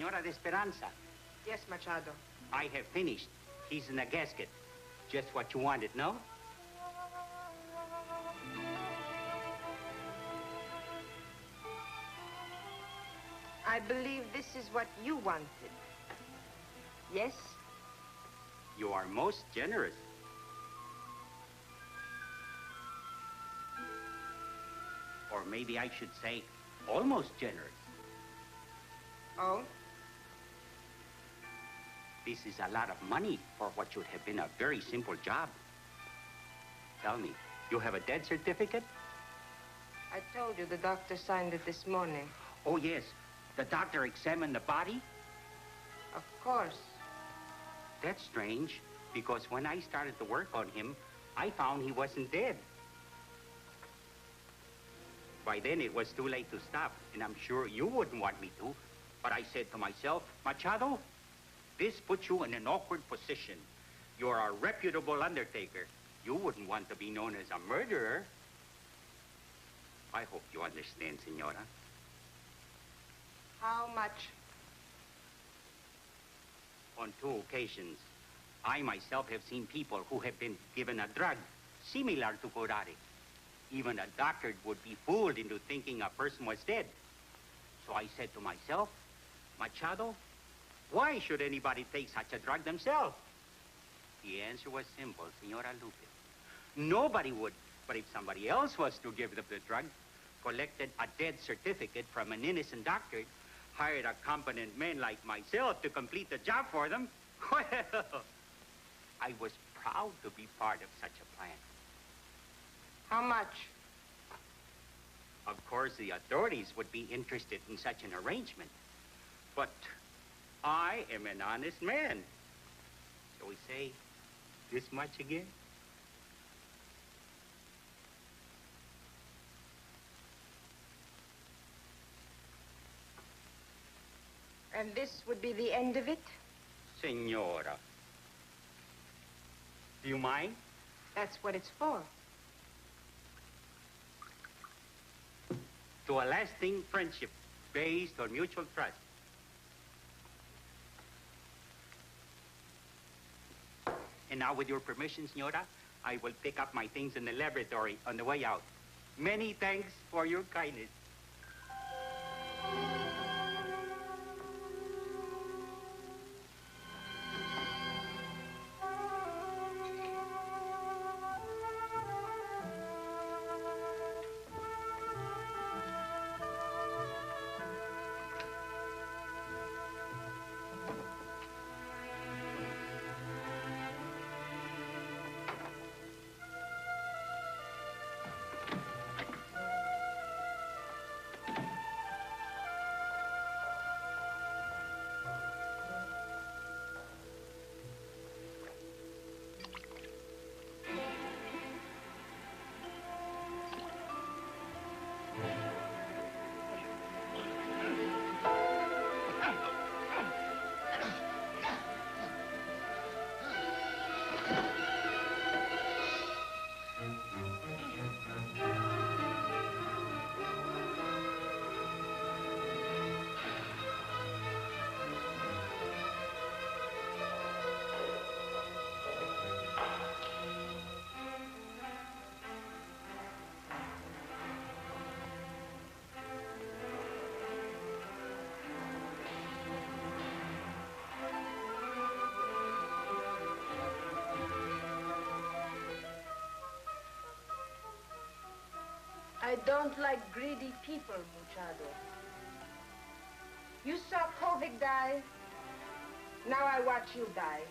Senora de Esperanza. Yes, Machado. I have finished. He's in the gasket. Just what you wanted, no? I believe this is what you wanted. Yes? You are most generous. Or maybe I should say, almost generous. Oh? This is a lot of money for what should have been a very simple job. Tell me, you have a death certificate? I told you the doctor signed it this morning. Oh, yes. The doctor examined the body? Of course. That's strange, because when I started to work on him, I found he wasn't dead. By then, it was too late to stop, and I'm sure you wouldn't want me to. But I said to myself, Machado, this puts you in an awkward position. You're a reputable undertaker. You wouldn't want to be known as a murderer. I hope you understand, Senora. How much? On 2 occasions, I myself have seen people who have been given a drug similar to curare. Even a doctor would be fooled into thinking a person was dead. So I said to myself, Machado, why should anybody take such a drug themselves? The answer was simple, Senora Lupe. Nobody would, but if somebody else was to give them the drug, collected a death certificate from an innocent doctor, hired a competent man like myself to complete the job for them, well, I was proud to be part of such a plan. How much? Of course, the authorities would be interested in such an arrangement. But I am an honest man. Shall we say this much again? And this would be the end of it? Senora. Do you mind? That's what it's for. To a lasting friendship based on mutual trust. And now, with your permission, Senora, I will pick up my things in the laboratory on the way out. Many thanks for your kindness. I don't like greedy people, Machado. You saw Kovic die. Now I watch you die.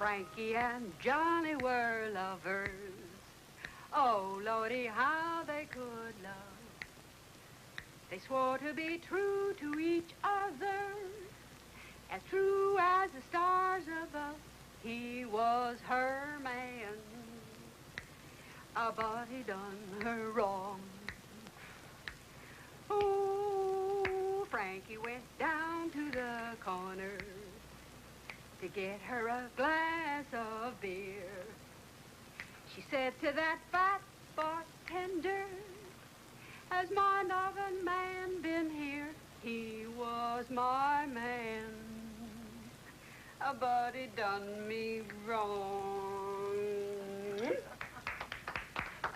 Frankie and Johnny were lovers. Oh, Lordy, how they could love. They swore to be true to each other, as true as the stars above. He was her man, but he done her wrong. Oh, Frankie went down to the corner to get her a glass of beer. She said to that fat bartender, has my loving man been here? He was my man, but he done me wrong.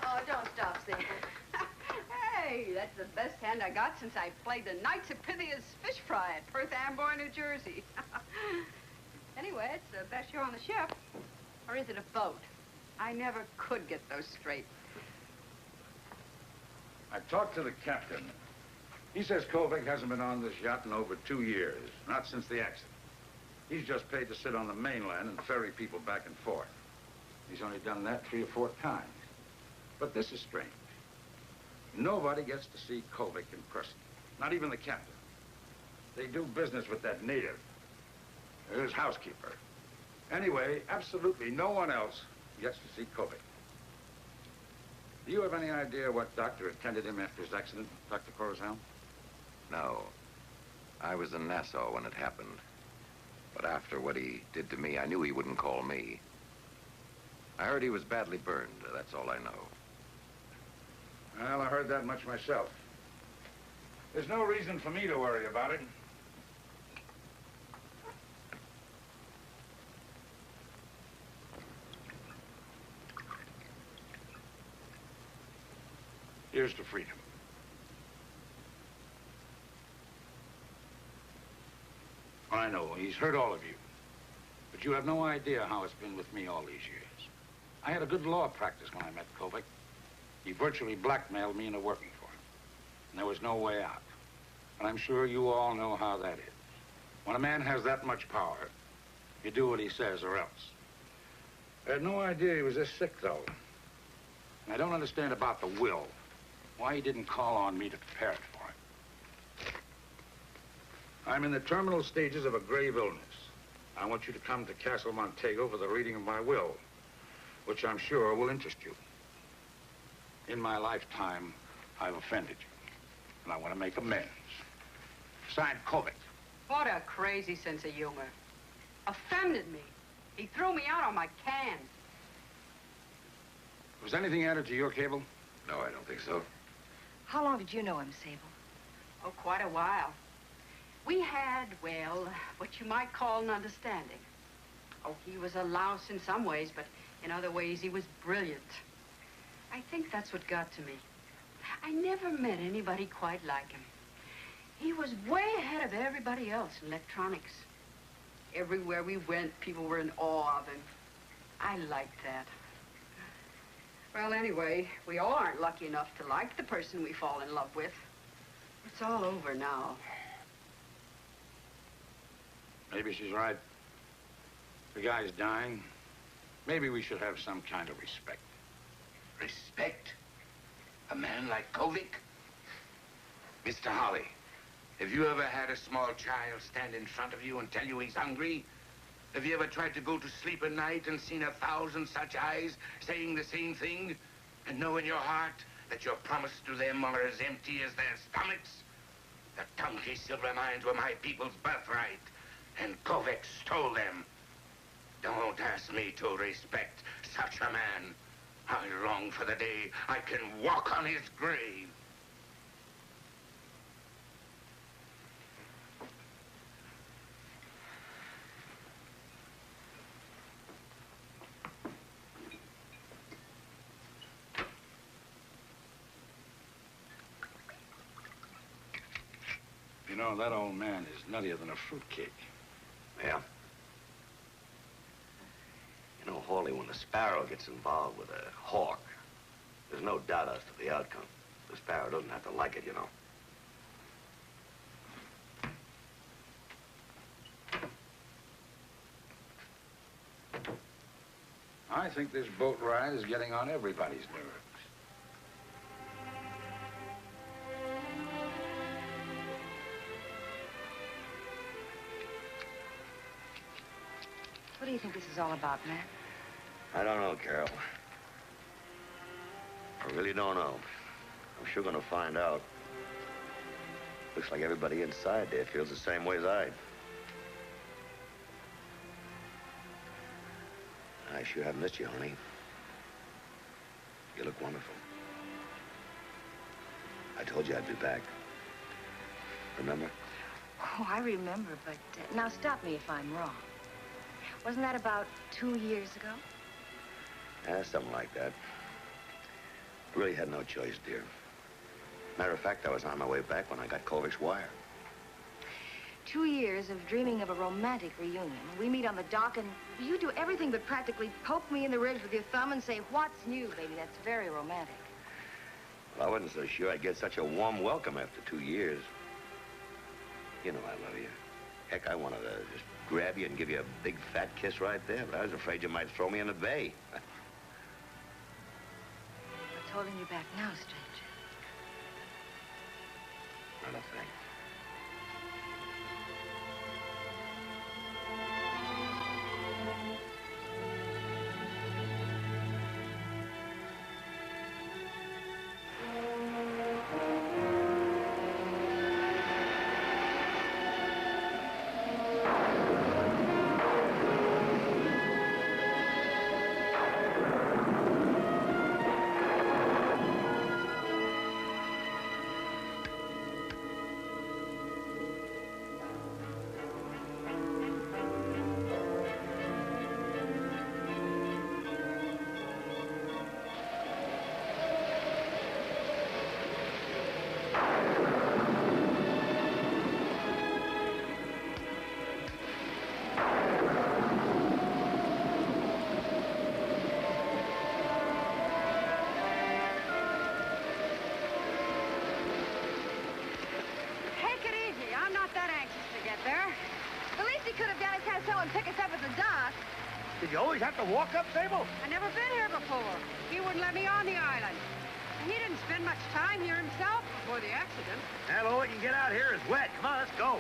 Oh, don't stop, Sable. Hey, that's the best hand I got since I played the Knights of Pythia's Fish Fry at Perth Amboy, New Jersey. Anyway, it's the best show on the ship. Or is it a boat? I never could get those straight. I talked to the captain. He says Kovic hasn't been on this yacht in over 2 years, not since the accident. He's just paid to sit on the mainland and ferry people back and forth. He's only done that 3 or 4 times. But this is strange. Nobody gets to see Kovic in person, not even the captain. They do business with that native, his housekeeper. Anyway, absolutely no one else gets to see Kovic. Do you have any idea what doctor attended him after his accident, Dr. Coruscant? No. I was in Nassau when it happened. But after what he did to me, I knew he wouldn't call me. I heard he was badly burned. That's all I know. Well, I heard that much myself. There's no reason for me to worry about it. Here's to freedom. I know, he's hurt all of you. But you have no idea how it's been with me all these years. I had a good law practice when I met Kovic. He virtually blackmailed me into working for him. And there was no way out. And I'm sure you all know how that is. When a man has that much power, you do what he says or else. I had no idea he was this sick, though. And I don't understand about the will. Why he didn't call on me to prepare it for him. I'm in the terminal stages of a grave illness. I want you to come to Castle Montego for the reading of my will, which I'm sure will interest you. In my lifetime, I've offended you, and I want to make amends. Signed, Kovic. What a crazy sense of humor. Offended me. He threw me out on my can. Was anything added to your cable? No, I don't think so. How long did you know him, Sable? Oh, quite a while. We had, well, what you might call an understanding. Oh, he was a louse in some ways, but in other ways he was brilliant. I think that's what got to me. I never met anybody quite like him. He was way ahead of everybody else in electronics. Everywhere we went, people were in awe of him. I liked that. Well, anyway, we all aren't lucky enough to like the person we fall in love with. It's all over now. Maybe she's right. The guy's dying. Maybe we should have some kind of respect. Respect? A man like Kovic? Mr. Holly, have you ever had a small child stand in front of you and tell you he's hungry? Have you ever tried to go to sleep at night and seen 1,000 such eyes saying the same thing? And know in your heart that your promise to them are as empty as their stomachs? The Tunky silver mines were my people's birthright, and Kovic stole them. Don't ask me to respect such a man. I long for the day I can walk on his grave. You know, that old man is nuttier than a fruitcake. Yeah. You know, Hawley, when a sparrow gets involved with a hawk, there's no doubt as to the outcome. The sparrow doesn't have to like it, you know. I think this boat ride is getting on everybody's nerves. What do you think this is all about, man? I don't know, Carol. I really don't know. I'm sure gonna find out. Looks like everybody inside there feels the same way as I. I sure have missed you, honey. You look wonderful. I told you I'd be back. Remember? Oh, I remember, but now stop me if I'm wrong. Wasn't that about 2 years ago? Yeah, something like that. Really had no choice, dear. Matter of fact, I was on my way back when I got Kovic's wire. 2 years of dreaming of a romantic reunion. We meet on the dock, and you do everything but practically poke me in the ribs with your thumb and say, "What's new, baby?" That's very romantic. Well, I wasn't so sure I'd get such a warm welcome after 2 years. You know I love you. Heck, I wanted to just grab you and give you a big fat kiss right there, but I was afraid you might throw me in the bay. What's holding you back now, stranger? Not a thing. Did you always have to walk up, Sable? I never been here before. He wouldn't let me on the island. And he didn't spend much time here himself before the accident. Well, all we can get out here is wet. Come on, let's go.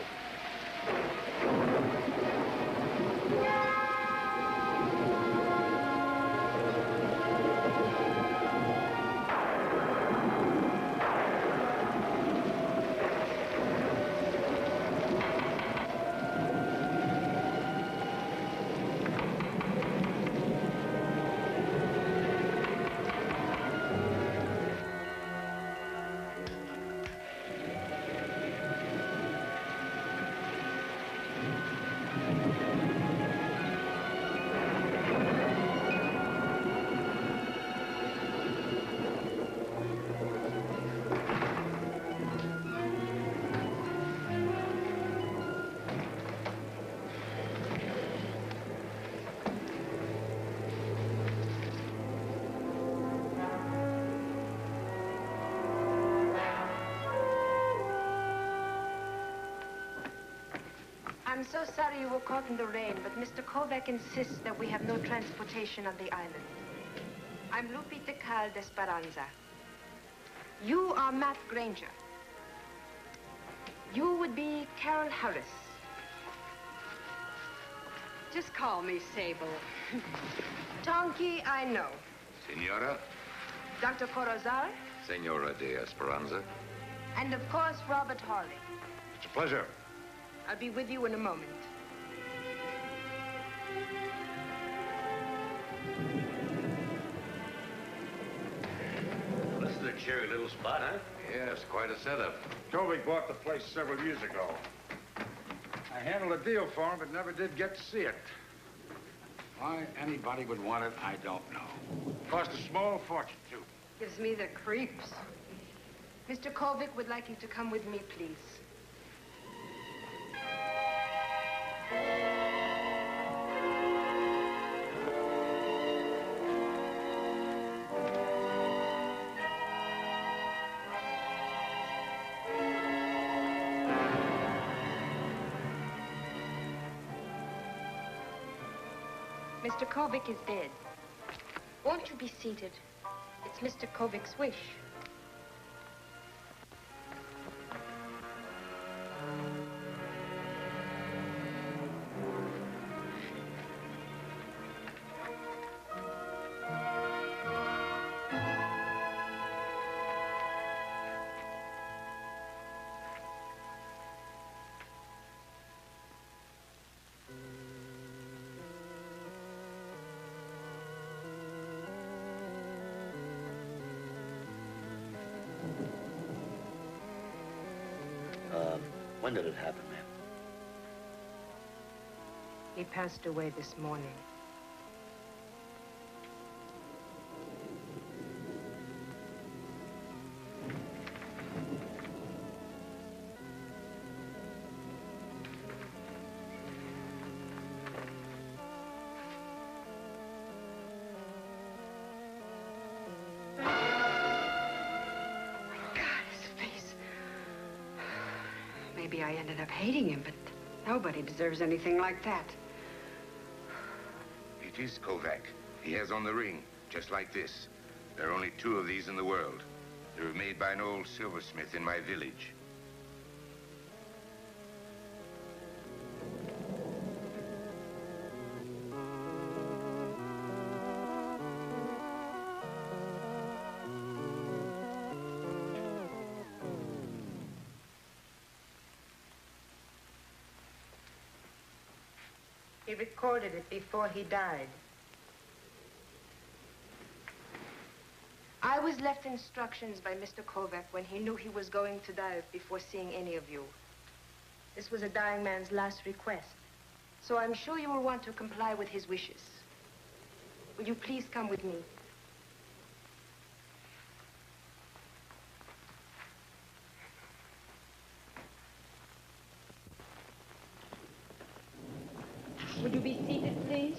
I'm so sorry you were caught in the rain, but Mr. Kovac insists that we have no transportation on the island. I'm Lupita Cal d'Esperanza. You are Matt Granger. You would be Carol Harris. Just call me Sable. Tonky, I know. Senora? Dr. Corozal, Senora de Esperanza. and of course, Robert Hawley. It's a pleasure. I'll be with you in a moment. This is a cheery little spot, huh? Yes, quite a setup. Kovic bought the place several years ago. I handled a deal for him, but never did get to see it. Why anybody would want it, I don't know. Cost a small fortune, too. Gives me the creeps. Mr. Kovic would like you to come with me, please. Mr. Kovic is dead. Won't you be seated? It's Mr. Kovic's wish. When did it happen, ma'am? He passed away this morning. Maybe I ended up hating him, but nobody deserves anything like that. It is Kovac. He has on the ring, just like this. There are only 2 of these in the world. They were made by an old silversmith in my village. He recorded it before he died. I was left instructions by Mr. Kovac when he knew he was going to die before seeing any of you. This was a dying man's last request, so I'm sure you will want to comply with his wishes. Will you please come with me? Would you be seated, please?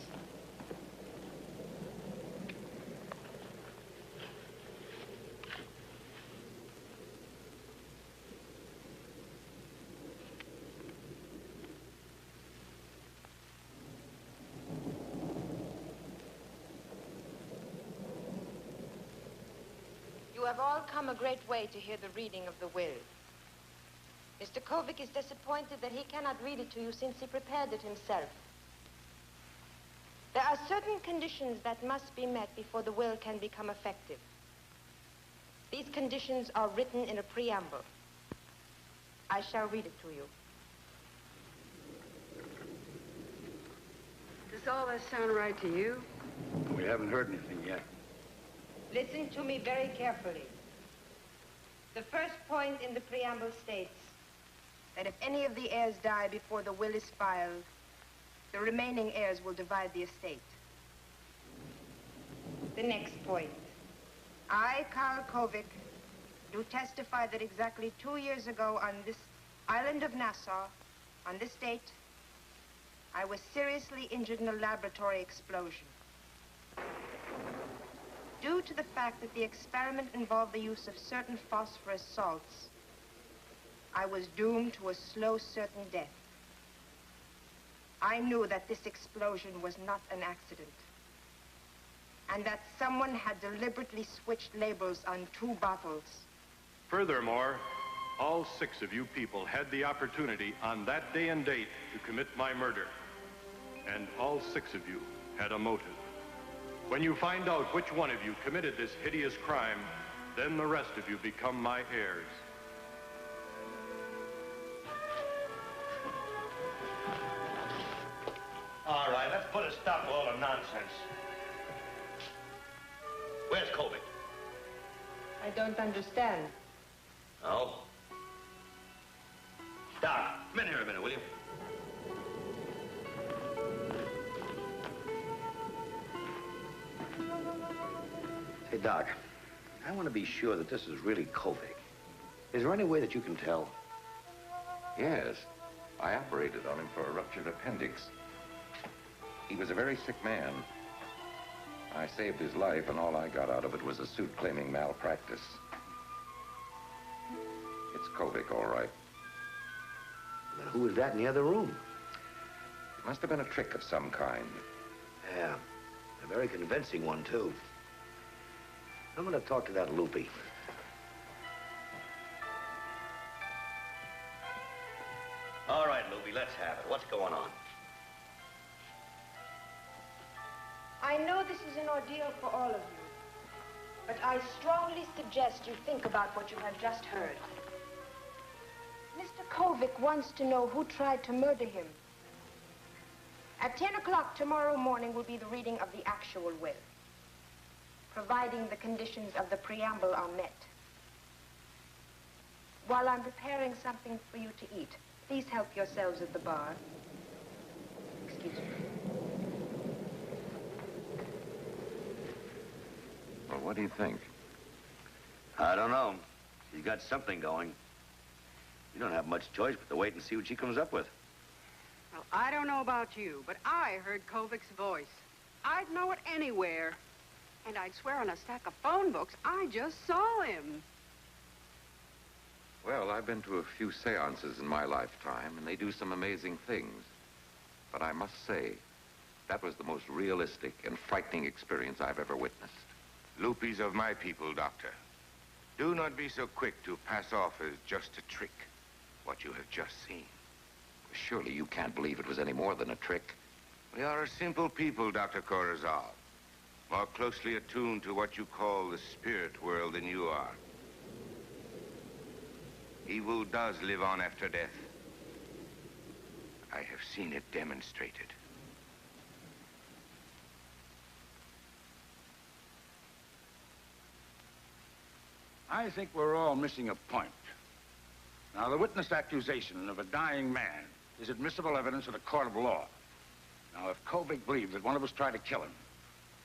You have all come a great way to hear the reading of the will. Mr. Kovac is disappointed that he cannot read it to you since he prepared it himself. There are certain conditions that must be met before the will can become effective. These conditions are written in a preamble. I shall read it to you. Does all that sound right to you? We haven't heard anything yet. Listen to me very carefully. The first point in the preamble states that if any of the heirs die before the will is filed, the remaining heirs will divide the estate. The next point. I, Karl Kovac, do testify that exactly 2 years ago on this island of Nassau, on this date, I was seriously injured in a laboratory explosion. Due to the fact that the experiment involved the use of certain phosphorus salts, I was doomed to a slow, certain death. I knew that this explosion was not an accident, and that someone had deliberately switched labels on 2 bottles. Furthermore, all 6 of you people had the opportunity on that day and date to commit my murder. And all 6 of you had a motive. When you find out which one of you committed this hideous crime, then the rest of you become my heirs. All right, let's put a stop to all the nonsense. Where's Kovac? I don't understand. Oh? Doc, come in here a minute, will you? Hey, Doc, I want to be sure that this is really Kovac. Is there any way that you can tell? Yes. I operated on him for a ruptured appendix. He was a very sick man. I saved his life, and all I got out of it was a suit claiming malpractice. It's Kovac, all right. But who was that in the other room? It must have been a trick of some kind. Yeah, a very convincing one, too. I'm gonna talk to that Loopy. All right, Loopy, let's have it. What's going on? I know this is an ordeal for all of you, but I strongly suggest you think about what you have just heard. Mr. Kovic wants to know who tried to murder him. At 10 o'clock tomorrow morning will be the reading of the actual will, providing the conditions of the preamble are met. While I'm preparing something for you to eat, please help yourselves at the bar. Excuse me. Well, what do you think? I don't know. She's got something going. You don't have much choice but to wait and see what she comes up with. Well, I don't know about you, but I heard Kovic's voice. I'd know it anywhere. And I'd swear on a stack of phone books I just saw him. Well, I've been to a few seances in my lifetime, and they do some amazing things. But I must say, that was the most realistic and frightening experience I've ever witnessed. Loopy's of my people, Doctor. Do not be so quick to pass off as just a trick, what you have just seen. Surely you can't believe it was any more than a trick. We are a simple people, Dr. Corazal. More closely attuned to what you call the spirit world than you are. Evil does live on after death. I have seen it demonstrated. I think we're all missing a point. Now, the witness accusation of a dying man is admissible evidence in a court of law. Now, if Kovic believed that one of us tried to kill him,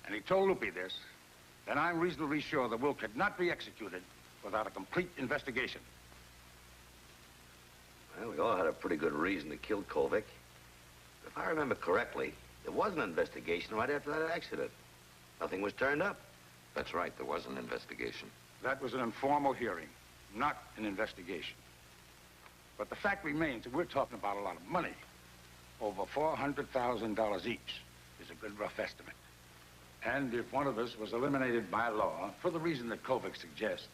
and he told Loopy this, then I'm reasonably sure the will could not be executed without a complete investigation. Well, we all had a pretty good reason to kill Kovic. If I remember correctly, there was an investigation right after that accident. Nothing was turned up. That's right, there was an investigation. That was an informal hearing, not an investigation. But the fact remains that we're talking about a lot of money. Over $400,000 each is a good rough estimate. And if one of us was eliminated by law, for the reason that Kovic suggests,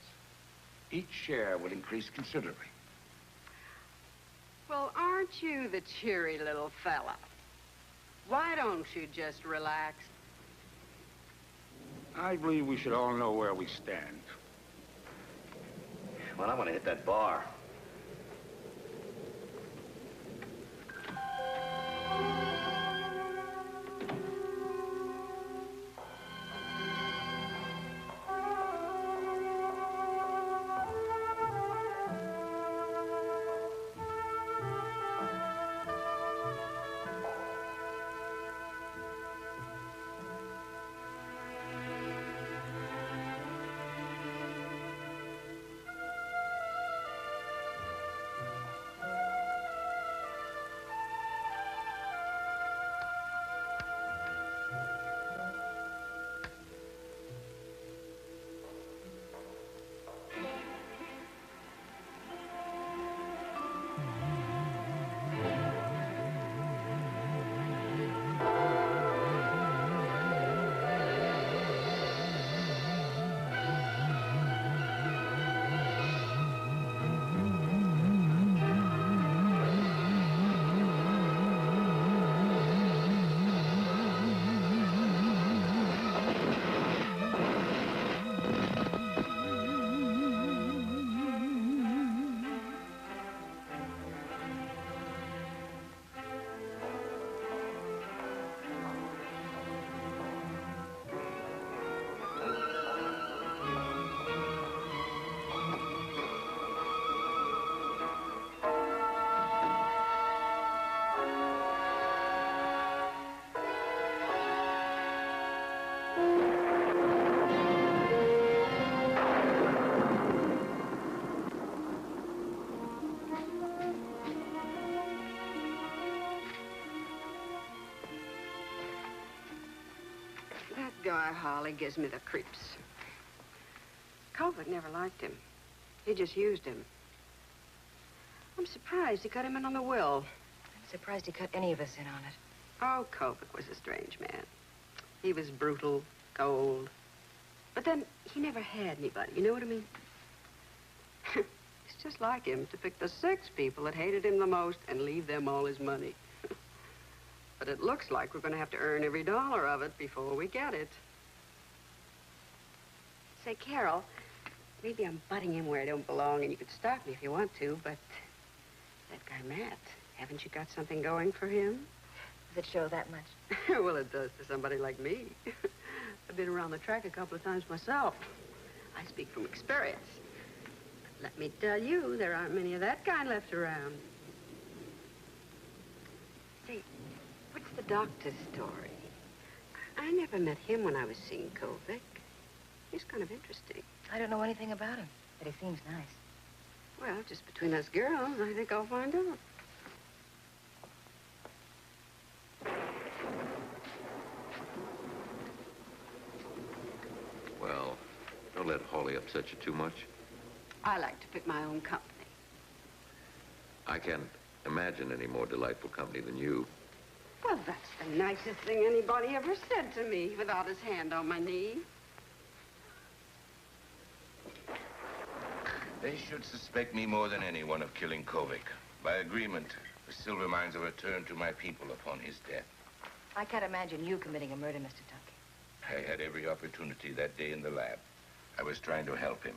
each share would increase considerably. Well, aren't you the cheery little fella? Why don't you just relax? I believe we should all know where we stand. Well, I want to hit that bar. That guy, Holly, gives me the creeps. Kovic never liked him. He just used him. I'm surprised he cut him in on the will. I'm surprised he cut any of us in on it. Oh, Kovic was a strange man. He was brutal, cold. But then he never had anybody, you know what I mean? It's just like him to pick the 6 people that hated him the most and leave them all his money. But it looks like we're going to have to earn every dollar of it before we get it. Say, Carol, maybe I'm butting in where I don't belong, and you could stop me if you want to, but that guy Matt, haven't you got something going for him? Does it show that much? Well, it does to somebody like me. I've been around the track a couple of times myself. I speak from experience. But let me tell you, there aren't many of that kind left around. Say, what's the doctor's story? I never met him when I was seeing Kovic. He's kind of interesting. I don't know anything about him, but he seems nice. Well, just between us girls, I think I'll find out. Well, don't let Hawley upset you too much. I like to pick my own company. I can't imagine any more delightful company than you. Well, that's the nicest thing anybody ever said to me without his hand on my knee. They should suspect me more than anyone of killing Kovic. By agreement, the silver mines are returned to my people upon his death. I can't imagine you committing a murder, Mr. Tunkey. I had every opportunity that day in the lab. I was trying to help him.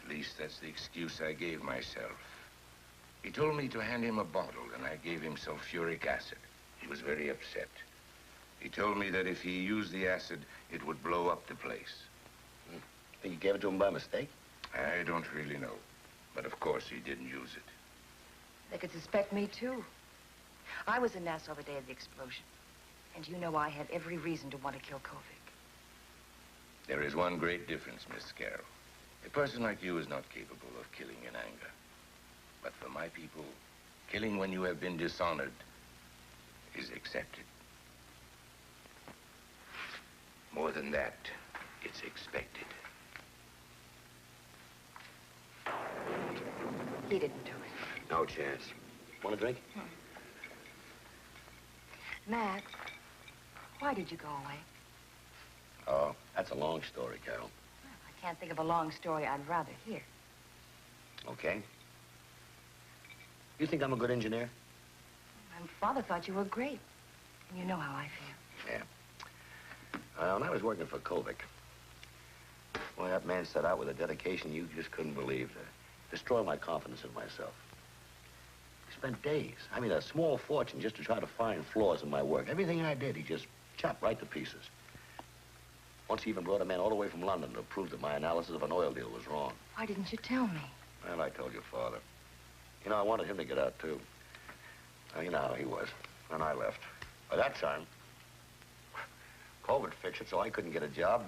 At least that's the excuse I gave myself. He told me to hand him a bottle, and I gave him sulfuric acid. He was very upset. He told me that if he used the acid, it would blow up the place. Think you gave it to him by mistake? I don't really know. But of course he didn't use it. They could suspect me, too. I was in Nassau the day of the explosion. And you know I had every reason to want to kill Kovic. There is one great difference, Miss Carroll. A person like you is not capable of killing in anger. But for my people, killing when you have been dishonored is accepted. More than that, it's expected. He didn't do it. No chance. Want a drink? Matt, why did you go away? Oh, that's a long story, Carol. Well, I can't think of a long story I'd rather hear. Okay. You think I'm a good engineer? My father thought you were great. And you know how I feel. Yeah. When I was working for Kovic, well, that man set out with a dedication you just couldn't believe to destroy my confidence in myself. He spent days, I mean a small fortune, just to try to find flaws in my work. Everything I did, he just chopped right to pieces. Once he even brought a man all the way from London to prove that my analysis of an oil deal was wrong. Why didn't you tell me? Well, I told your father. You know, I wanted him to get out, too. You know how he was. And I left. By that time, COVID fixed it so I couldn't get a job,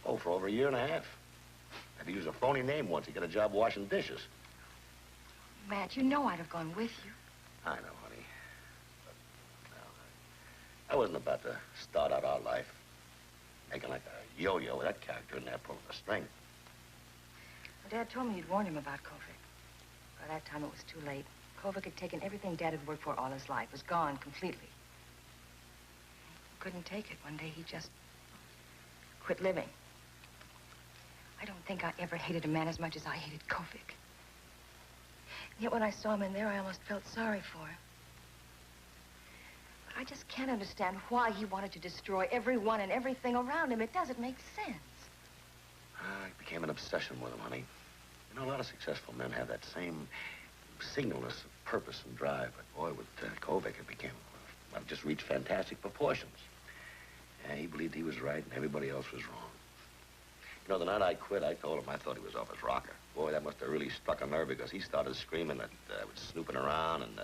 for over a year and a half. Had to use a phony name once to get a job washing dishes. Matt, you know I'd have gone with you. I know, honey. But, no, I wasn't about to start out our life making like a yo-yo with that character in there pulling the string. Well, Dad told me you'd warned him about Kovic. By that time, it was too late. Kovic had taken everything Dad had worked for all his life. Was gone completely. Couldn't take it. One day, he just quit living. I don't think I ever hated a man as much as I hated Kovic. Yet when I saw him in there, I almost felt sorry for him. But I just can't understand why he wanted to destroy everyone and everything around him. It doesn't make sense. It became an obsession with him, honey. You know, a lot of successful men have that same singleness of purpose and drive. But boy, with Kovic, it became, well, it just reached fantastic proportions. Yeah, he believed he was right and everybody else was wrong. You know, the night I quit, I told him I thought he was off his rocker. Boy, that must have really struck a nerve because he started screaming that I was snooping around and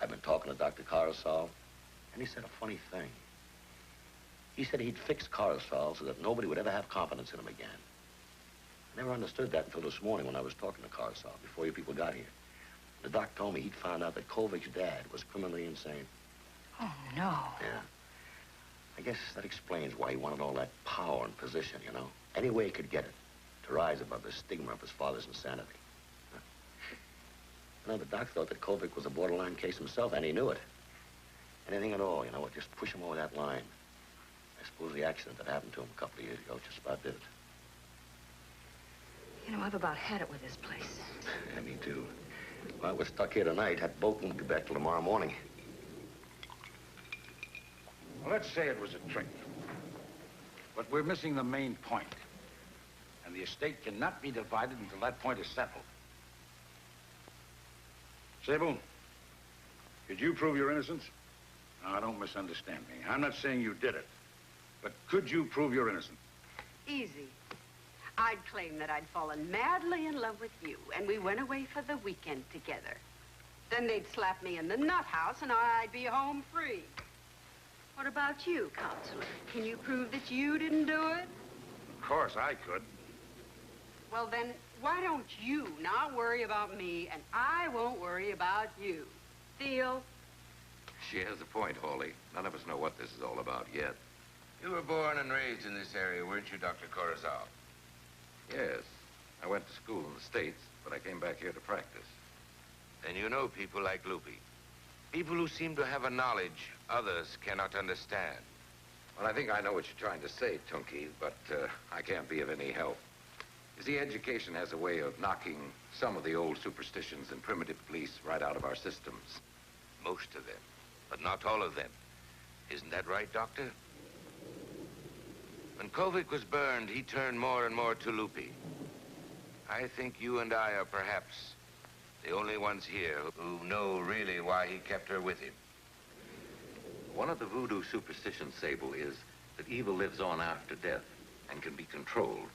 I'd been talking to Dr. Carousel. And he said a funny thing. He said he'd fix Carousel so that nobody would ever have confidence in him again. I never understood that until this morning when I was talking to Carousel before you people got here. The doc told me he'd found out that Kovic's dad was criminally insane. Oh, no. Yeah. I guess that explains why he wanted all that power and position, you know? Any way he could get it, to rise above the stigma of his father's insanity. Huh? You know, the doc thought that Kovic was a borderline case himself, and he knew it. Anything at all, you know, would just push him over that line. I suppose the accident that happened to him a couple of years ago just about did it. You know, I've about had it with this place. Yeah, me too. Well, we're stuck here tonight. That boat won't get back till tomorrow morning. Well, let's say it was a trick. But we're missing the main point. And the estate cannot be divided until that point is settled. Sable, could you prove your innocence? Now, don't misunderstand me. I'm not saying you did it. But could you prove you're innocent? Easy. I'd claim that I'd fallen madly in love with you, and we went away for the weekend together. Then they'd slap me in the nut house, and I'd be home free. What about you, Counselor? Can you prove that you didn't do it? Of course I could. Well, then, why don't you not worry about me, and I won't worry about you? Deal? She has a point, Hawley. None of us know what this is all about yet. You were born and raised in this area, weren't you, Dr. Corozal? Yes, I went to school in the States, but I came back here to practice. Then you know people like Lupe. People who seem to have a knowledge others cannot understand. Well, I think I know what you're trying to say, Tunky, but I can't be of any help. You see, education has a way of knocking some of the old superstitions and primitive beliefs right out of our systems. Most of them, but not all of them. Isn't that right, Doctor? When Kovic was burned, he turned more and more to Lupe. I think you and I are perhaps the only ones here who know really why he kept her with him. One of the voodoo superstitions, Sable, is that evil lives on after death and can be controlled.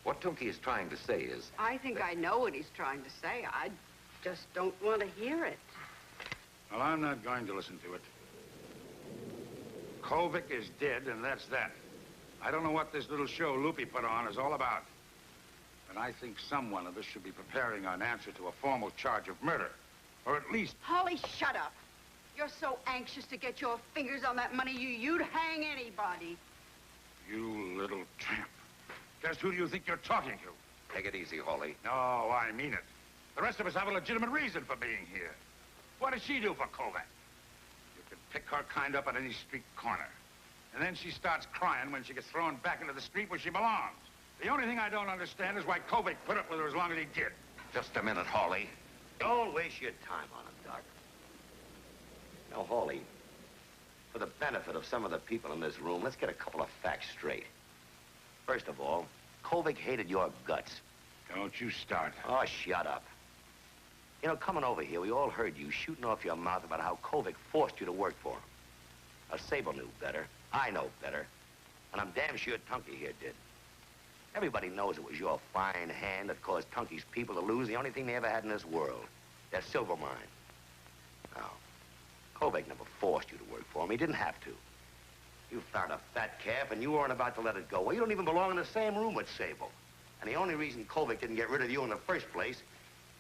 What Tunky is trying to say is... I think I know what he's trying to say. I just don't want to hear it. Well, I'm not going to listen to it. Kovic is dead, and that's that. I don't know what this little show Lupe put on is all about. But I think some one of us should be preparing an answer to a formal charge of murder. Or at least... Holly, shut up. You're so anxious to get your fingers on that money, you'd hang anybody. You little tramp. Just who do you think you're talking to? Take it easy, Hawley. No, I mean it. The rest of us have a legitimate reason for being here. What does she do for Kovac? You can pick her kind up at any street corner. And then she starts crying when she gets thrown back into the street where she belongs. The only thing I don't understand is why Kovic put up with her as long as he did. Just a minute, Hawley. Don't waste your time on him, Doc. Now, Hawley, for the benefit of some of the people in this room, let's get a couple of facts straight. First of all, Kovic hated your guts. Don't you start. Oh, shut up. You know, coming over here, we all heard you shooting off your mouth about how Kovic forced you to work for him. Now, Sable knew better. I know better. And I'm damn sure Tunky here did. Everybody knows it was your fine hand that caused Tunky's people to lose the only thing they ever had in this world, their silver mine. Now, Kovic never forced you to work for him. He didn't have to. You found a fat calf, and you weren't about to let it go. Well, you don't even belong in the same room with Sable. And the only reason Kovic didn't get rid of you in the first place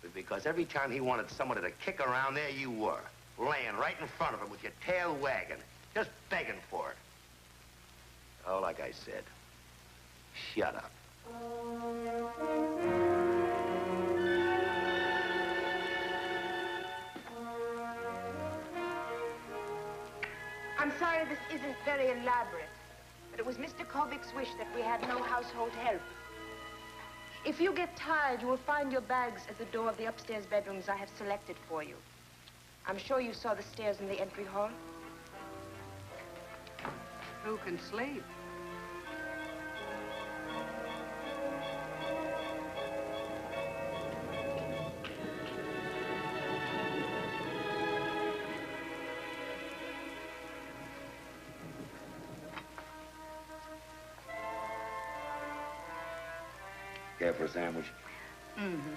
was because every time he wanted somebody to kick around, there you were, laying right in front of him with your tail wagging, just begging for it. Oh, like I said, shut up. I'm sorry this isn't very elaborate, but it was Mr. Kovic's wish that we had no household help. If you get tired, you will find your bags at the door of the upstairs bedrooms I have selected for you. I'm sure you saw the stairs in the entry hall. Who can sleep? Care for a sandwich? Mm-hmm.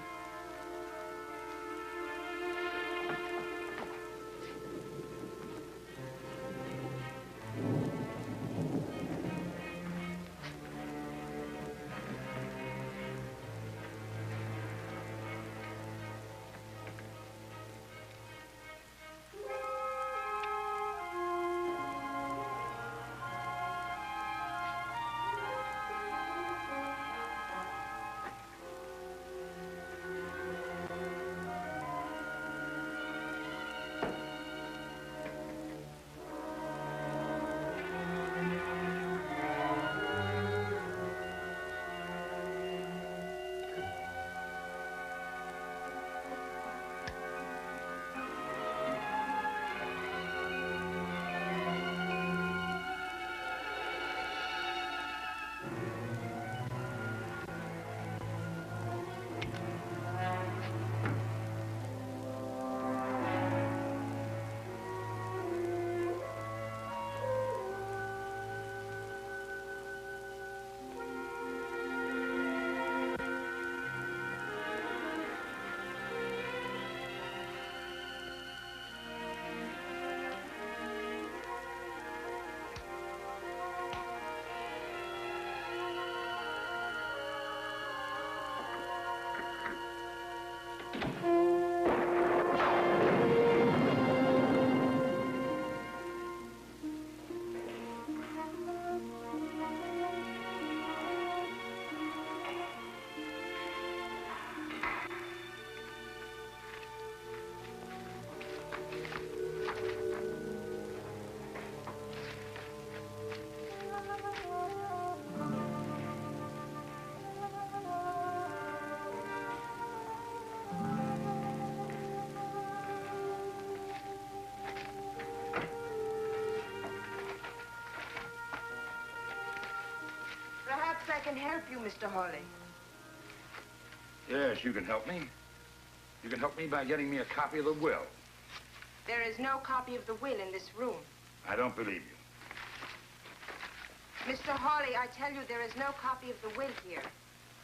can help you, Mr. Hawley. Yes, you can help me. You can help me by getting me a copy of the will. There is no copy of the will in this room. I don't believe you. Mr. Hawley, I tell you there is no copy of the will here.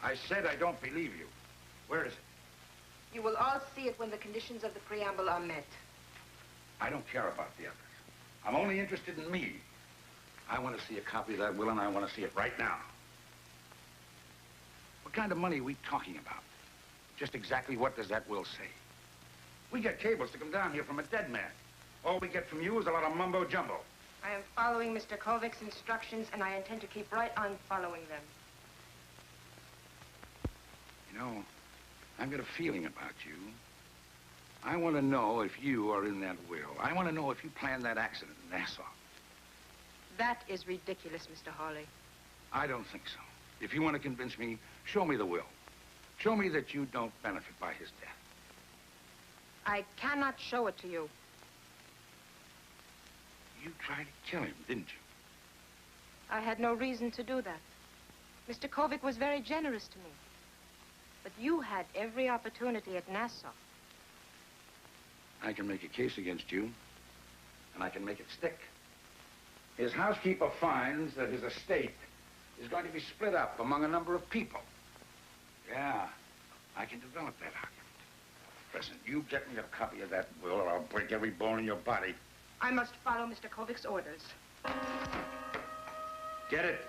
I said I don't believe you. Where is it? You will all see it when the conditions of the preamble are met. I don't care about the others. I'm only interested in me. I want to see a copy of that will, and I want to see it right now. What kind of money are we talking about? Just exactly what does that will say? We get cables to come down here from a dead man. All we get from you is a lot of mumbo-jumbo. I am following Mr. Kovic's instructions, and I intend to keep right on following them. You know, I've got a feeling about you. I want to know if you are in that will. I want to know if you planned that accident in Nassau. That is ridiculous, Mr. Hawley. I don't think so. If you want to convince me, show me the will. Show me that you don't benefit by his death. I cannot show it to you. You tried to kill him, didn't you? I had no reason to do that. Mr. Kovic was very generous to me. But you had every opportunity at Nassau. I can make a case against you, and I can make it stick. His housekeeper finds that his estate is going to be split up among a number of people. Yeah, I can develop that argument. Listen, you get me a copy of that will, or I'll break every bone in your body. I must follow Mr. Kovic's orders. Get it?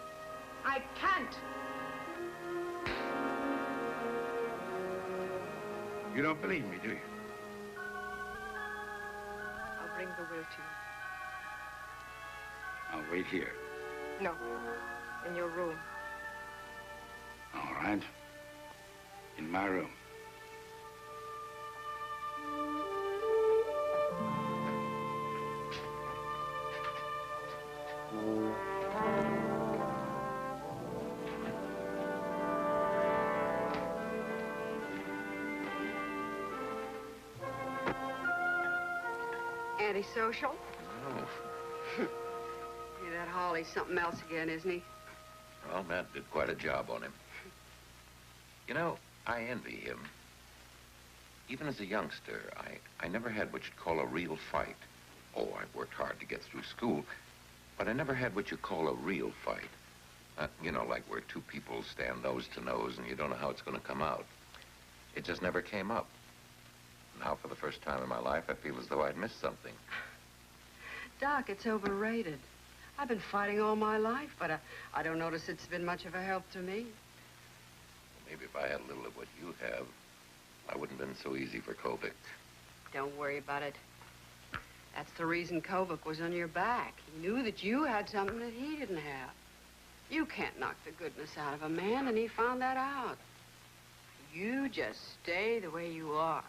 I can't. You don't believe me, do you? I'll bring the will to you. I'll wait here. No, in your room. All right. In my room. Antisocial? Oh. Hey, that Hawley's something else again, isn't he? Well, Matt did quite a job on him. You know, I envy him. Even as a youngster, I never had what you'd call a real fight. Oh, I worked hard to get through school, but I never had what you call a real fight. You know, like where two people stand nose to nose and you don't know how it's going to come out. It just never came up. Now, for the first time in my life, I feel as though I'd missed something. Doc, it's overrated. I've been fighting all my life, but I don't notice it's been much of a help to me. Maybe if I had a little of what you have, I wouldn't have been so easy for Kovic. Don't worry about it. That's the reason Kovic was on your back. He knew that you had something that he didn't have. You can't knock the goodness out of a man, and he found that out. You just stay the way you are.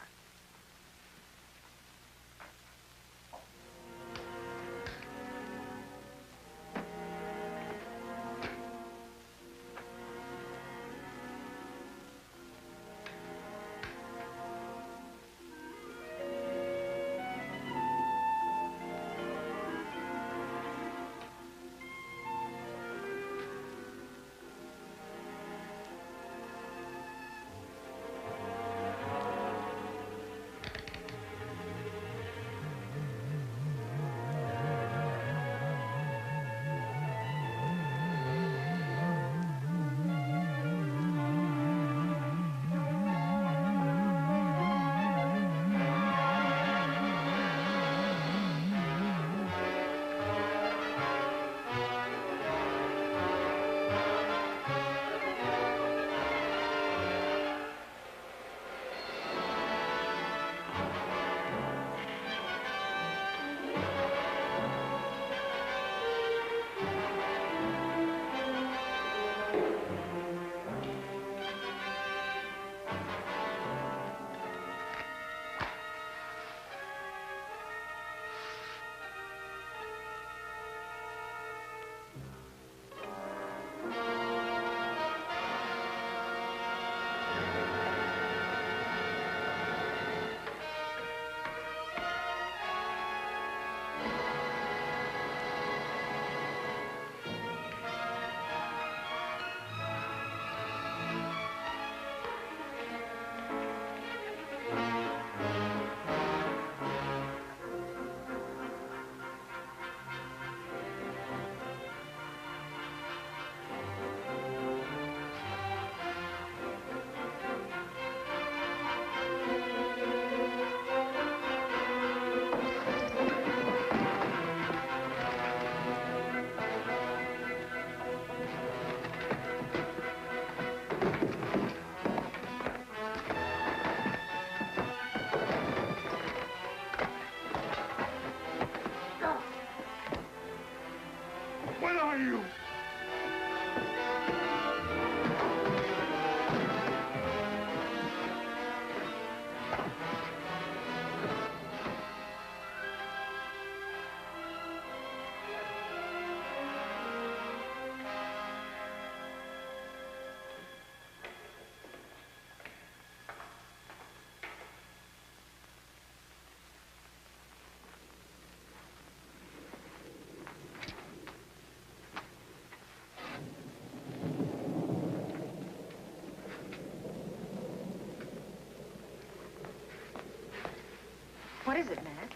is it, Matt?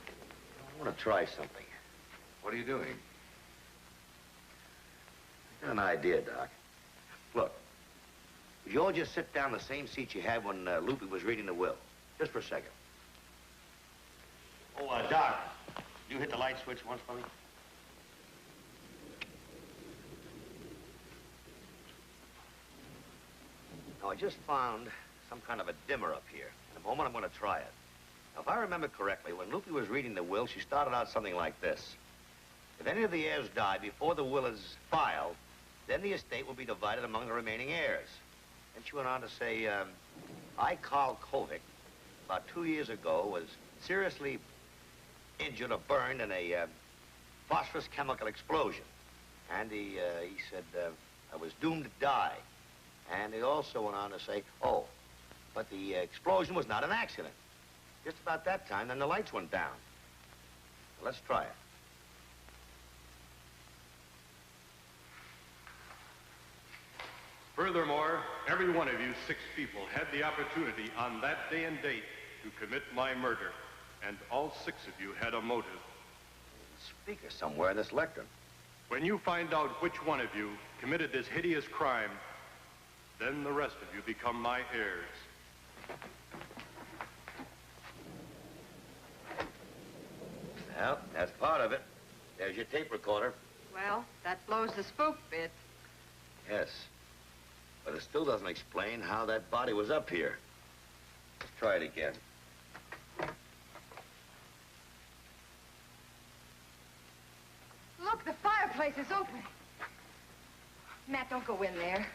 I want to try something. What are you doing? I got an idea, Doc. Look, would you all just sit down in the same seat you had when Loopy was reading the will? Just for a second. Oh, Doc, you hit the light switch once for me? Now, I just found some kind of a dimmer up here. In a moment, I'm going to try it. Now, if I remember correctly, when Loopy was reading the will, she started out something like this. If any of the heirs die before the will is filed, then the estate will be divided among the remaining heirs. And she went on to say, I, Carl Kovic, about 2 years ago, was seriously injured or burned in a phosphorus chemical explosion. And he said, I was doomed to die. And he also went on to say, oh, but the explosion was not an accident. Just about that time, then the lights went down. Let's try it. Furthermore, every one of you 6 people had the opportunity on that day and date to commit my murder, and all 6 of you had a motive. Speaker somewhere in this lectern. When you find out which one of you committed this hideous crime, then the rest of you become my heirs. Well, that's part of it. There's your tape recorder. Well, that blows the spook bit. Yes. But it still doesn't explain how that body was up here. Let's try it again. Look, the fireplace is open. Matt, don't go in there.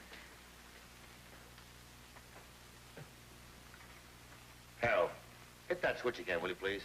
Hal, hit that switch again, will you please?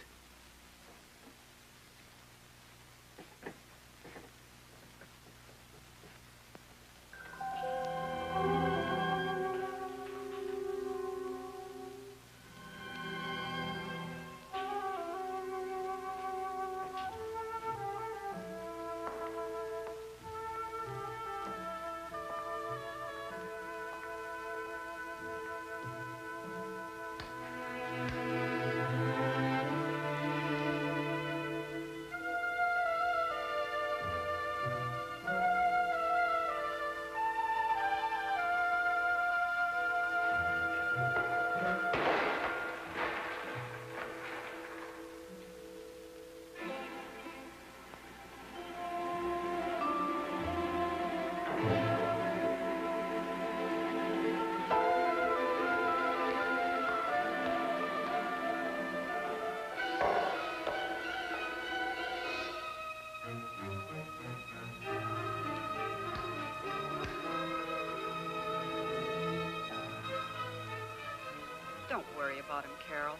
Don't worry about him, Carol.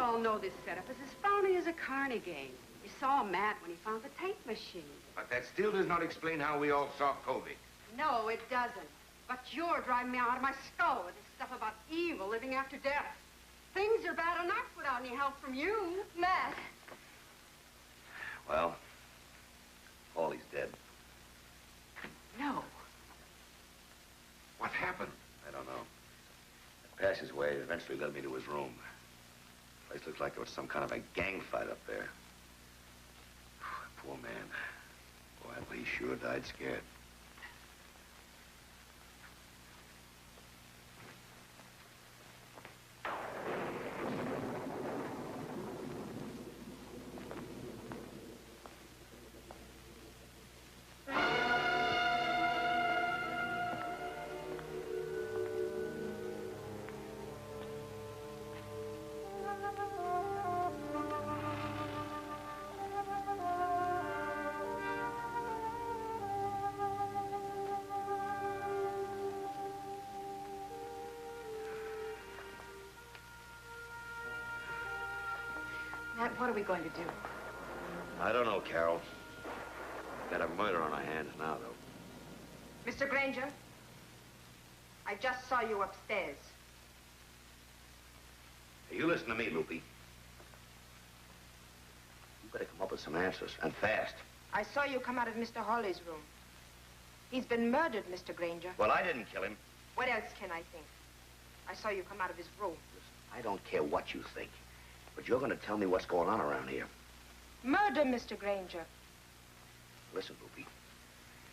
all know this setup is as phony as a carny game. You saw Matt when he found the tape machine. But that still does not explain how we all saw Kovic. No, it doesn't. But you're driving me out of my skull with this stuff about evil living after death. Things are bad enough without any help from you. Matt. Well, Hawley's dead. No. What happened? I don't know. The passageway eventually led me to his room. The place looked like there was some kind of a gang fight up there. Poor man. Boy, he sure died scared. Matt, what are we going to do? I don't know, Carol. We've got a murder on our hands now, though. Mr. Granger, I just saw you upstairs. Hey, you listen to me, Loopy. You better come up with some answers, and fast. I saw you come out of Mr. Hawley's room. He's been murdered, Mr. Granger. Well, I didn't kill him. What else can I think? I saw you come out of his room. Listen, I don't care what you think, but you're going to tell me what's going on around here. Murder, Mr. Granger. Listen, Loopy.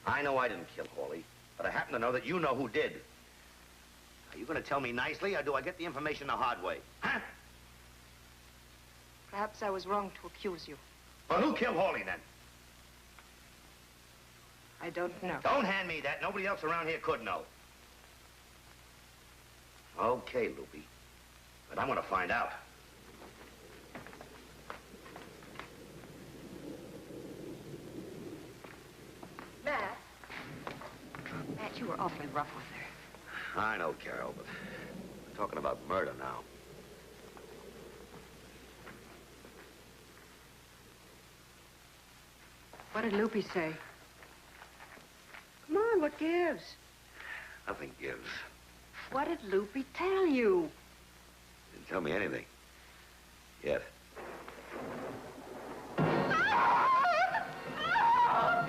I know I didn't kill Hawley, but I happen to know that you know who did. Are you going to tell me nicely, or do I get the information the hard way? Huh? Perhaps I was wrong to accuse you. Well, who killed Hawley, then? I don't know. Don't hand me that. Nobody else around here could know. Okay, Loopy. But I'm going to find out. Matt. Matt, you were awfully rough with her. I know, Carol, but we're talking about murder now. What did Loopy say? Come on, what gives? Nothing gives. What did Loopy tell you? Didn't tell me anything. Yet.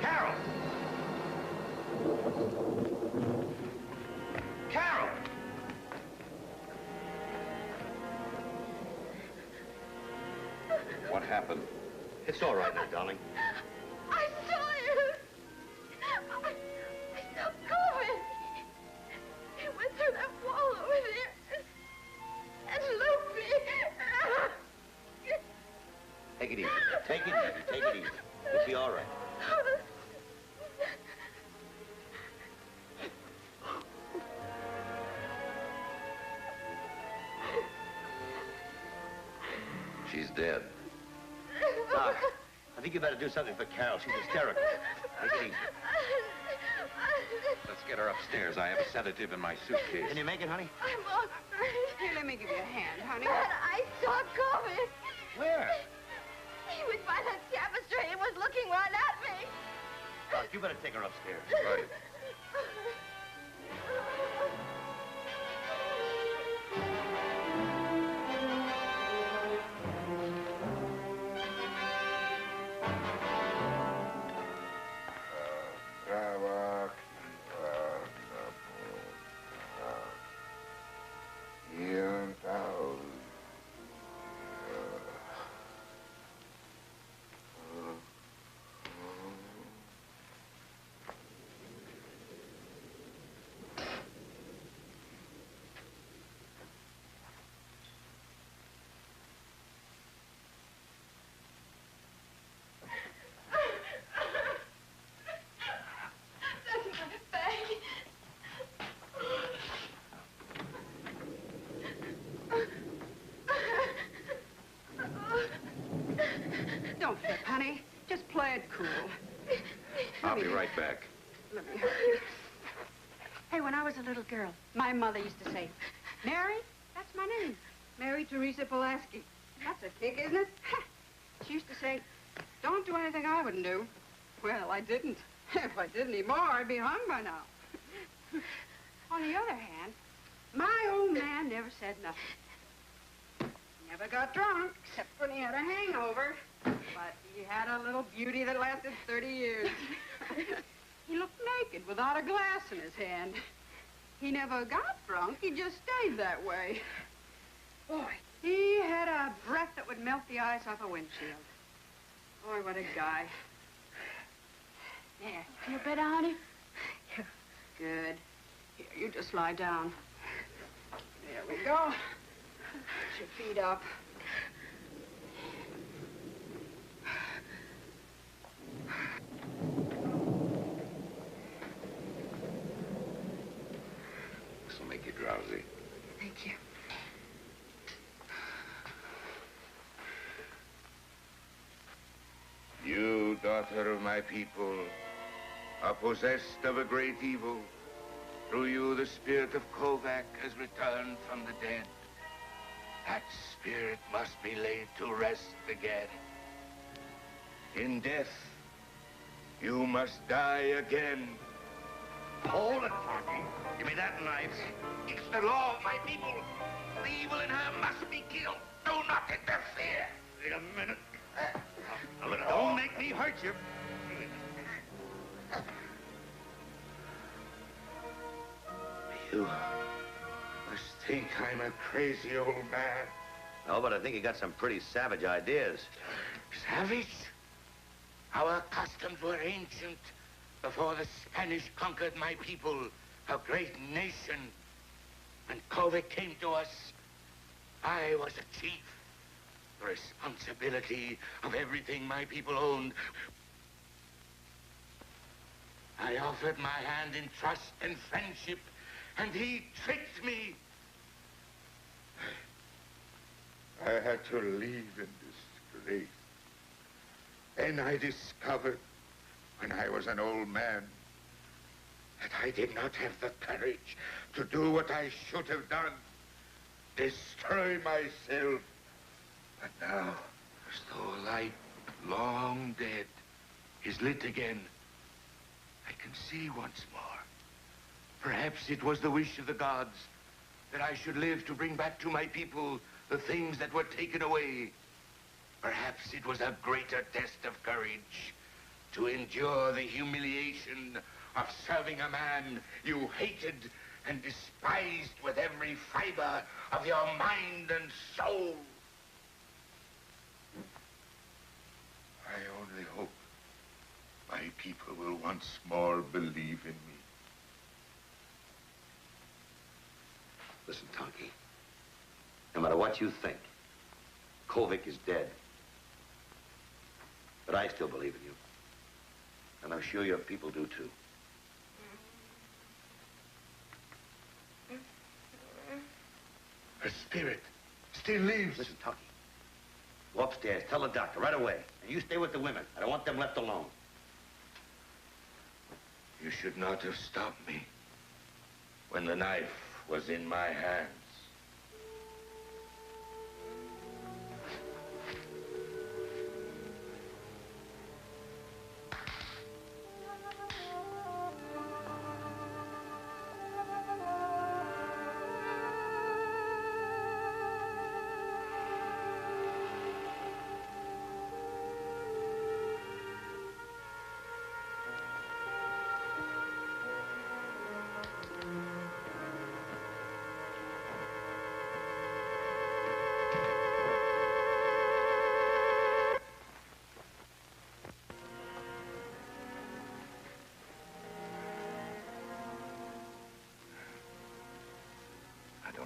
Carol! Carol! What happened? It's all right now, darling. I saw you. I saw Corbin. He went through that wall over there. And Loopy. Take it easy. Take it easy. Take it easy. You'll be all right. She's dead. Doc, I think you better do something for Carol. She's hysterical. Take it easy. Let's get her upstairs. I have a sedative in my suitcase. Can you make it, honey? I'm all right. Here, let me give you a hand, honey. Matt, I saw Corbin. Where? He was by that tapestry. He was looking right at me. Doc, you better take her upstairs. Right. Don't fret, honey. Just play it cool. I'll be right back. Let me help you. Hey, when I was a little girl, my mother used to say, Mary, that's my name. Mary Teresa Pulaski. That's a kick, isn't it? She used to say, don't do anything I wouldn't do. Well, I didn't. If I did any more, I'd be hung by now. On the other hand, my old man never said nothing. He never got drunk, except when he had a hangover. But he had a little beauty that lasted 30 years. He looked naked without a glass in his hand. He never got drunk. He just stayed that way. Boy, he had a breath that would melt the ice off a windshield. Boy, what a guy. Yeah, feel better, honey? Yeah. Good. Here, you just lie down. There we go. Put your feet up. This'll make you drowsy. Thank you. You, daughter of my people, are possessed of a great evil. Through you, the spirit of Kovac has returned from the dead. That spirit must be laid to rest again. In death, you must die again. Hold it, Frankie. Give me that knife. It's the law of my people. The evil in her must be killed. Do not interfere. Wait a minute. Now, look, don't make me hurt you. You must think I'm a crazy old man. No, but I think you got some pretty savage ideas. Savage? Our customs were ancient. Before the Spanish conquered my people, a great nation. When Kovac came to us, I was a chief. The responsibility of everything my people owned. I offered my hand in trust and friendship, and he tricked me. I had to leave in disgrace. Then I discovered, when I was an old man, that I did not have the courage to do what I should have done. Destroy myself. But now, as though a light long dead is lit again, I can see once more. Perhaps it was the wish of the gods that I should live to bring back to my people the things that were taken away. Perhaps it was a greater test of courage to endure the humiliation of serving a man you hated and despised with every fiber of your mind and soul. I only hope my people will once more believe in me. Listen, Tonky. No matter what you think, Kovac is dead. But I still believe in you. And I'm sure your people do, too. Her spirit still lives. Listen, Tonky. Go upstairs. Tell the doctor right away. And you stay with the women. I don't want them left alone. You should not have stopped me when the knife was in my hands.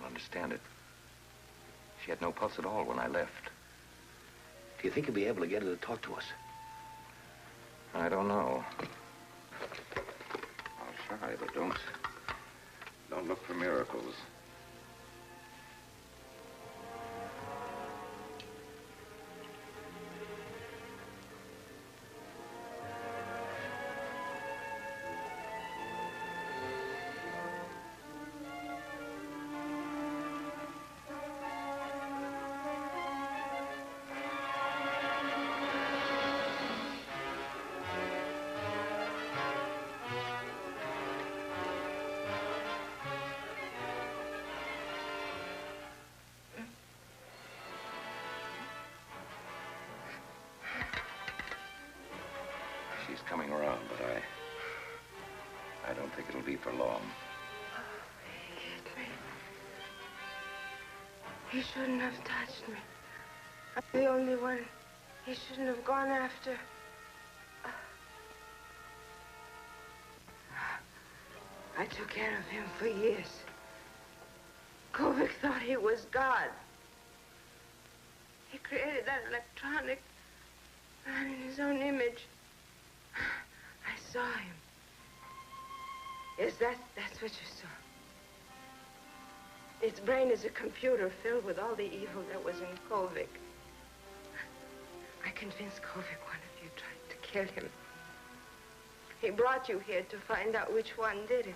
Understand it. She had no pulse at all when I left. Do you think you'll be able to get her to talk to us? I don't know. I'll try, but don't look for miracles. think it'll be for long. He hit me. He shouldn't have touched me. I'm the only one he shouldn't have gone after. I took care of him for years. Kovic thought he was God. He created that electronic man in his own image. I saw him. Yes, that's what you saw. Its brain is a computer filled with all the evil that was in Kovic. I convinced Kovic one of you tried to kill him. He brought you here to find out which one did it.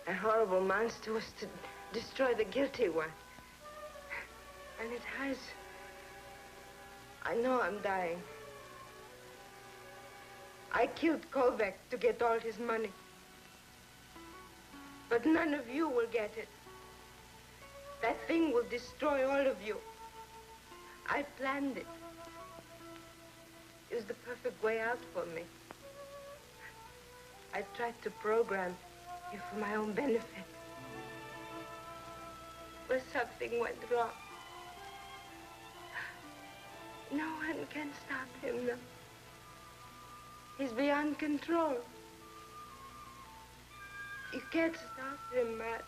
That horrible monster was to destroy the guilty one. And it has. I know I'm dying. I killed Kovac to get all his money. But none of you will get it. That thing will destroy all of you. I planned it. It was the perfect way out for me. I tried to program you for my own benefit. But something went wrong. No one can stop him now. He's beyond control. You can't stop him, Matt.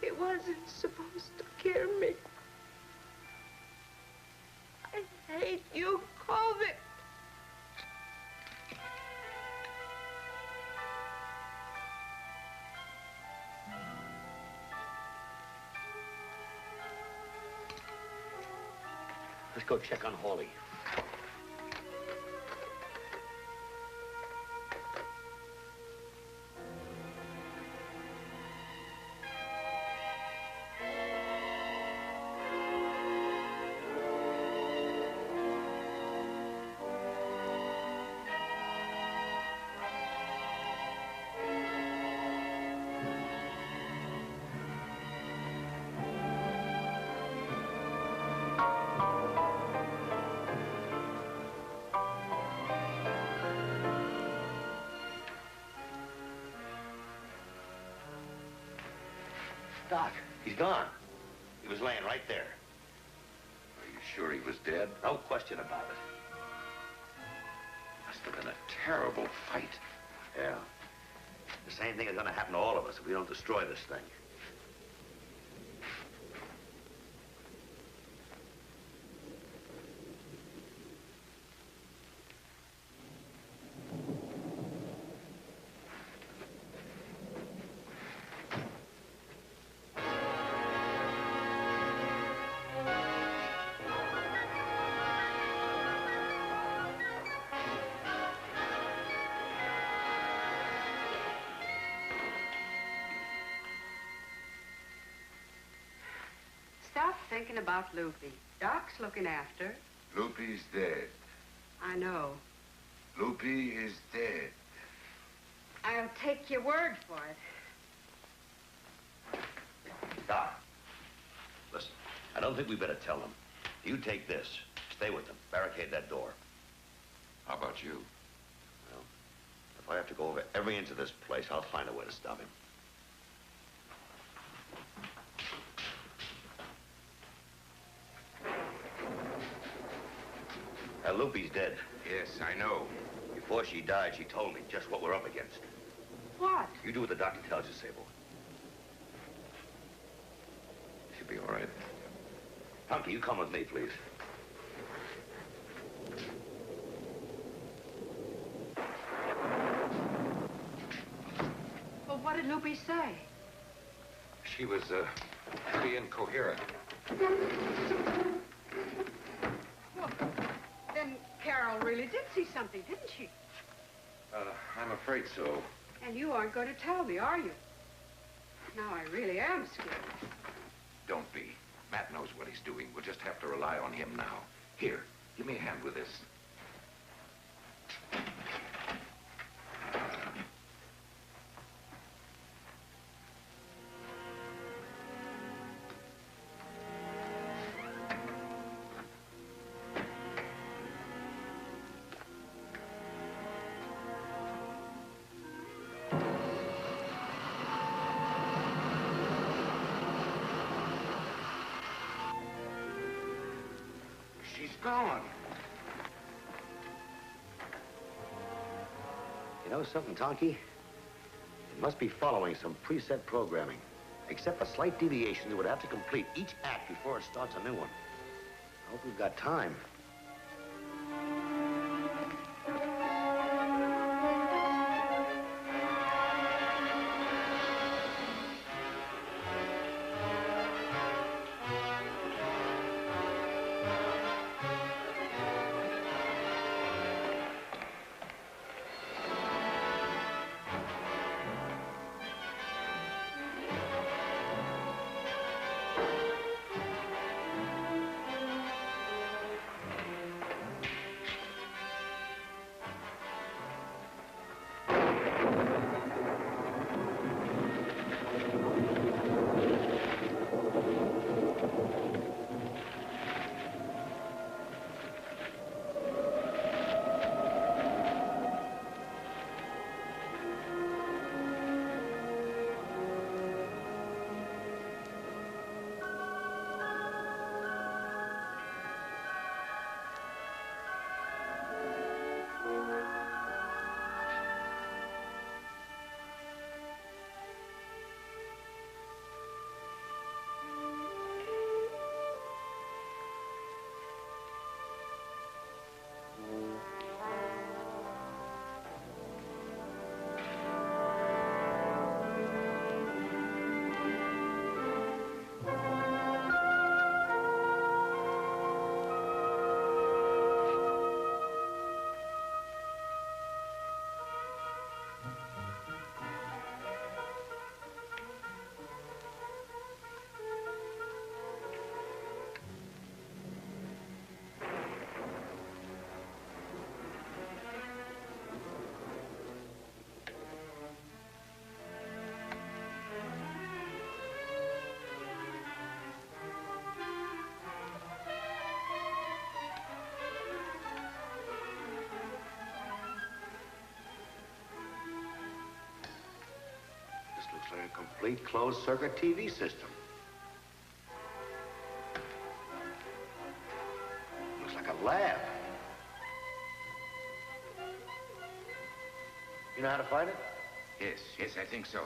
He wasn't supposed to kill me. I hate you, Kovic. Let's go check on Hawley. Doc, he's gone. He was laying right there. Are you sure he was dead? No question about it. Must have been a terrible fight. Yeah. The same thing is going to happen to all of us if we don't destroy this thing. Stop thinking about Loopy. Doc's looking after. Loopy's dead. I know. Loopy is dead. I'll take your word for it. Doc, listen, I don't think we better tell them. You take this. Stay with them. Barricade that door. How about you? Well, if I have to go over every inch of this place, I'll find a way to stop him. Loopy's dead. Yes, I know. Before she died, she told me just what we're up against. What? You do what the doctor tells you, Sable. She'll be all right. Punky, you come with me, please. Well, what did Loopy say? She was, pretty incoherent. Well, then Carol really did see something, didn't she? I'm afraid so. And you aren't going to tell me, are you? Now I really am scared. Don't be. Matt knows what he's doing. We'll just have to rely on him now. Here, give me a hand with this. going? You know something, Tonky? It must be following some preset programming. Except for slight deviations, it would have to complete each act before it starts a new one. I hope we've got time. Looks like a complete closed-circuit TV system. Looks like a lab. You know how to find it? Yes, I think so.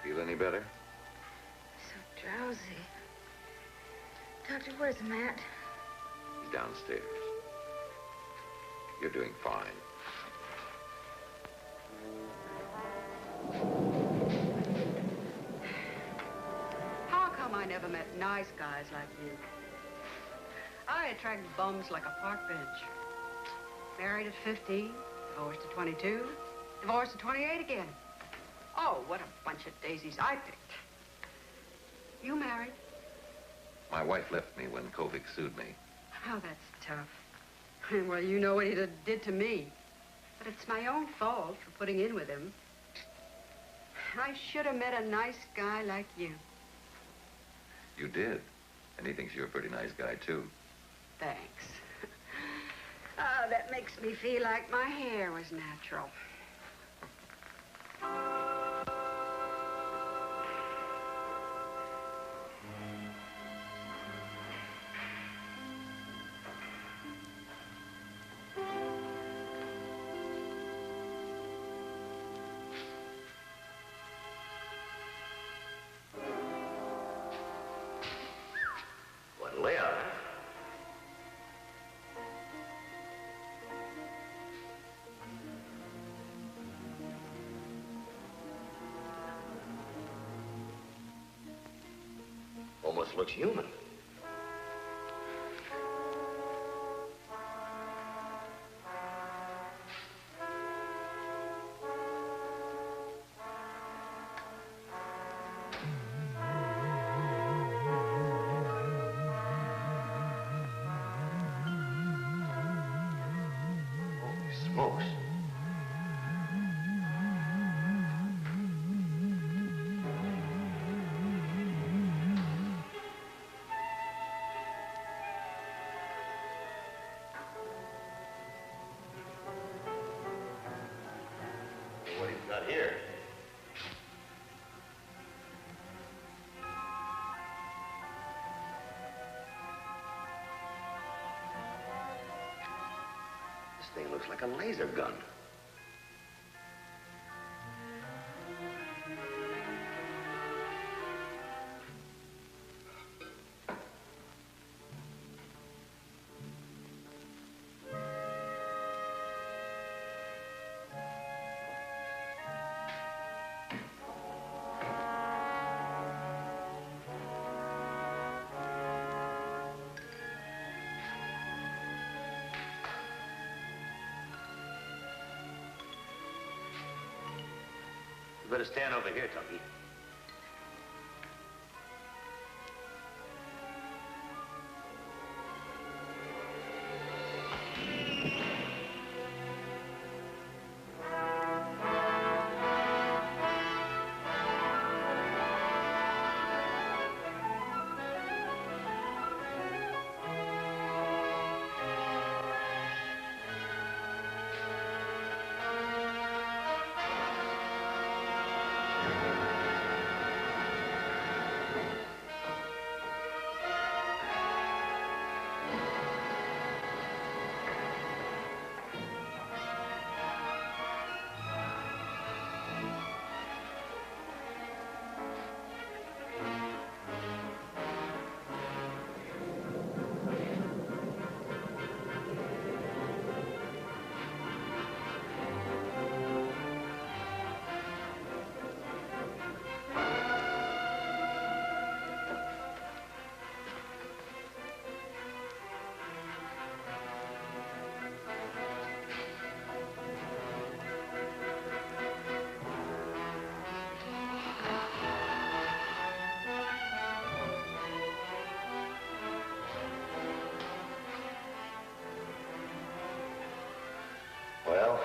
Feel any better? So drowsy. Doctor, where's Matt? He's downstairs. You're doing fine. How come I never met nice guys like you? I attract bums like a park bench. Married at 15, divorced at 22, divorced at 28 again. Oh, what a bunch of daisies I picked. You married? My wife left me when Kovic sued me. Oh, that's tough. Well, you know what he did to me. But it's my own fault for putting in with him. I should have met a nice guy like you. You did. And he thinks you're a pretty nice guy, too. Thanks. Oh, that makes me feel like my hair was natural. What, Leah? Almost looks human. Holy smokes. This thing looks like a laser gun. You better stand over here, Tucky. Well,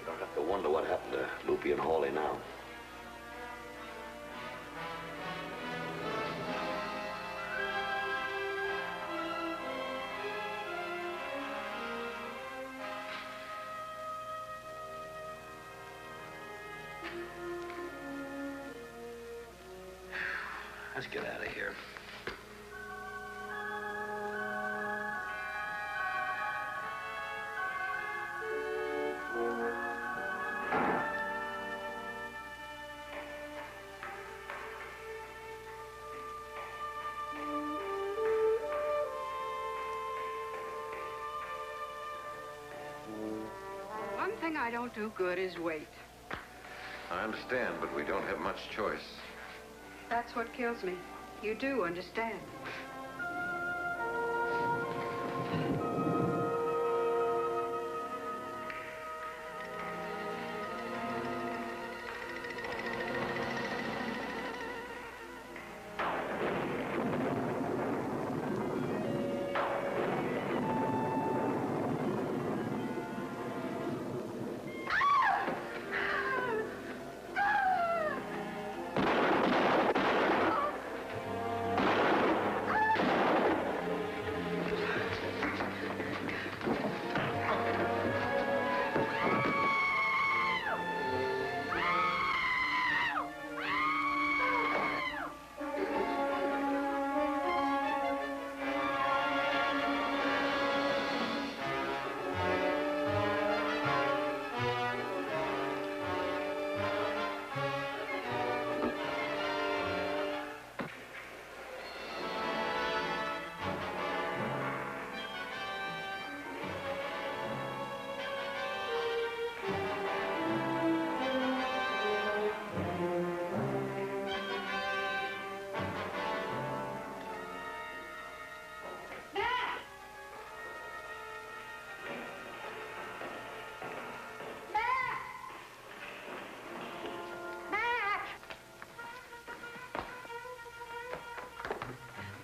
you don't have to wonder what happened to Loopy and Hawley now. Let's get out of here. One thing I don't do good is wait. I understand, but we don't have much choice. That's what kills me. You do understand.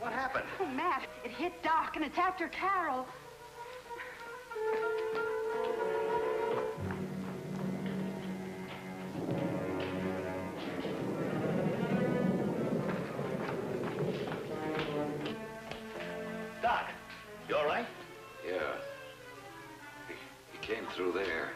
What happened? Oh, Matt, it hit Doc, and it's after Carol. Doc, you all right? Yeah. He came through there.